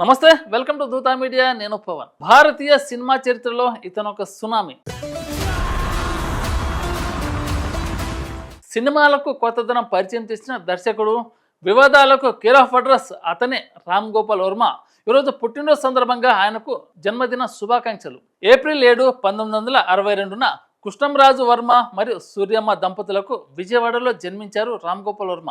నమస్తే, welcome to Dootha media. నేను పవన్. భారతీయ cinema చరిత్రలో ఇతను ఒక సునామీ. సినిమాలకు కొత్తదనం పరిచయం చేసిన దర్శకుడు, వివాదాలకు కేర్ ఆఫ్ అడ్రస్ అతనే రామ్ గోపాల్ వర్మ. ఈరోజు పుట్టినరోజు సందర్భంగా ఆయనకు జన్మదిన శుభాకాంక్షలు. ఏప్రిల్ 7, 1962న కృష్ణంరాజు వర్మ మరియు సూర్యమ్మ దంపతులకు విజయవాడలో జన్మించారు రామ్ గోపాల్ వర్మ.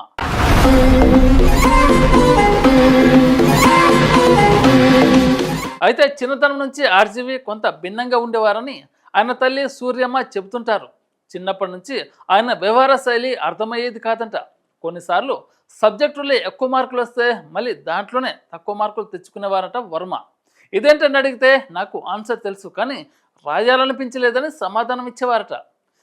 అయితే చిన్నతనం నుంచి ఆర్జీవి కొంత భిన్నంగా ఉండేవారని ఆయన తల్లి సూర్యమ్మ చెబుతుంటారు. చిన్నప్పటి నుంచి ఆయన వ్యవహార శైలి అర్థమయ్యేది కాదంట. కొన్నిసార్లు సబ్జెక్టులో ఎక్కువ మార్కులు వస్తే మళ్ళీ దాంట్లోనే తక్కువ మార్కులు తెచ్చుకునేవారట వర్మ. ఇదేంటని అడిగితే నాకు ఆన్సర్ తెలుసు కానీ రాయాలనిపించలేదని సమాధానం ఇచ్చేవారట.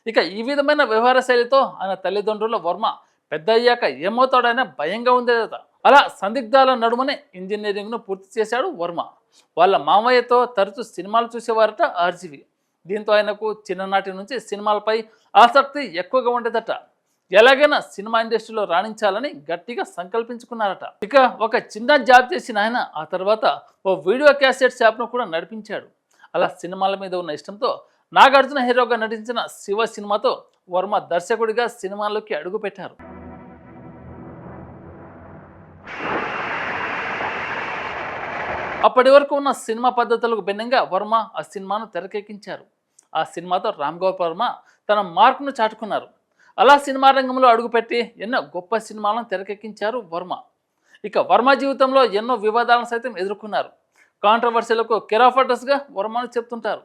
ఇక ఈ విధమైన వ్యవహార శైలితో ఆయన తల్లిదండ్రుల వర్మ పెద్ద అయ్యాక ఏమవుతాడనే భయంగా ఉండేదట. అలా సందిగ్ధాల నడుమనే ఇంజనీరింగ్ను పూర్తి చేశాడు వర్మ. వాళ్ళ మామయ్యతో తరచూ సినిమాలు చూసేవారట ఆర్జీవి. దీంతో ఆయనకు చిన్ననాటి నుంచి సినిమాలపై ఆసక్తి ఎక్కువగా ఉండేదట. ఎలాగైనా సినిమా ఇండస్ట్రీలో రాణించాలని గట్టిగా సంకల్పించుకున్నారట. ఇక ఒక చిన్న జాబ్ చేసిన ఆయన ఆ తర్వాత ఓ వీడియో క్యాసెట్ షాప్ను కూడా నడిపించాడు. అలా సినిమాల మీద ఉన్న ఇష్టంతో నాగార్జున హీరోగా నటించిన శివ సినిమాతో వర్మ దర్శకుడిగా సినిమాల్లోకి అడుగుపెట్టారు. అప్పటి వరకు ఉన్న సినిమా పద్ధతులకు భిన్నంగా వర్మ ఆ సినిమాను తెరకెక్కించారు. ఆ సినిమాతో రామ్ గోపాల్ వర్మ తన మార్కును చాటుకున్నారు. అలా సినిమా రంగంలో అడుగుపెట్టి ఎన్నో గొప్ప సినిమాలను తెరకెక్కించారు వర్మ. ఇక వర్మ జీవితంలో ఎన్నో వివాదాలను సైతం ఎదుర్కొన్నారు. కాంట్రవర్సీలకు కేర్ ఆఫ్ అడ్రస్గా వర్మను చెప్తుంటారు.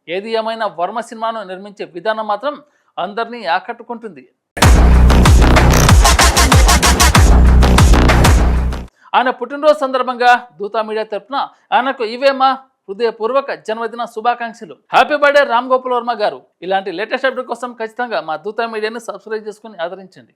ఏది ఏమైనా వర్మ సినిమాను నిర్మించే విధానం మాత్రం అందరినీ ఆకట్టుకుంటుంది. ఆయన పుట్టినరోజు సందర్భంగా దూతా మీడియా తరపున ఆయనకు ఇవేమా హృదయపూర్వక జన్మదిన శుభాకాంక్షలు. హ్యాపీ బర్త్డే రామ్ గోపాల్ వర్మ గారు. ఇలాంటి లేటెస్ట్ అప్డేట్ కోసం ఖచ్చితంగా మా దూతా మీడియాని సబ్స్క్రైబ్ చేసుకుని ఆదరించండి.